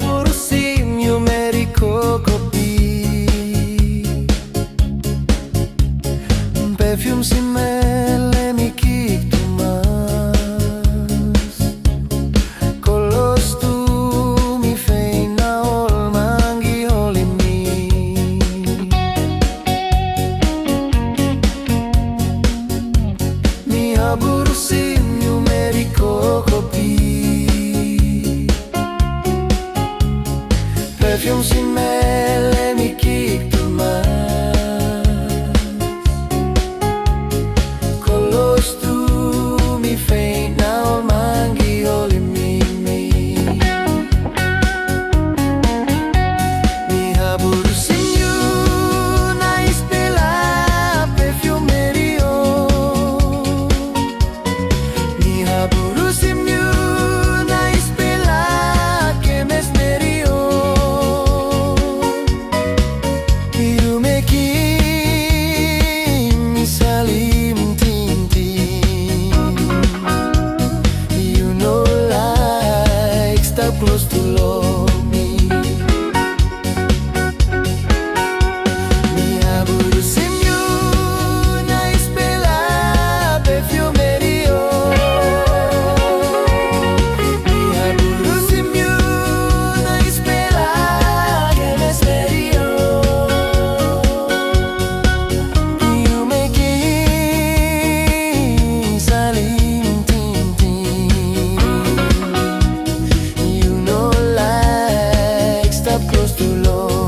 Por simio médico copy perfume si mele mi kik tumas kolos tu mi feina ol mangi holimi mi habur simio médico copy perfume si mele mi kik tumas kolos tu mi feina ol mangi holimi mi habur sinyu na ispela perfumerio mi habur sinyu na ispela chemistry close to love me. Mi habur simyu na ispela perfumerio. Mi habur simyu na ispela chemistry. You make it saling tintin. Close to love.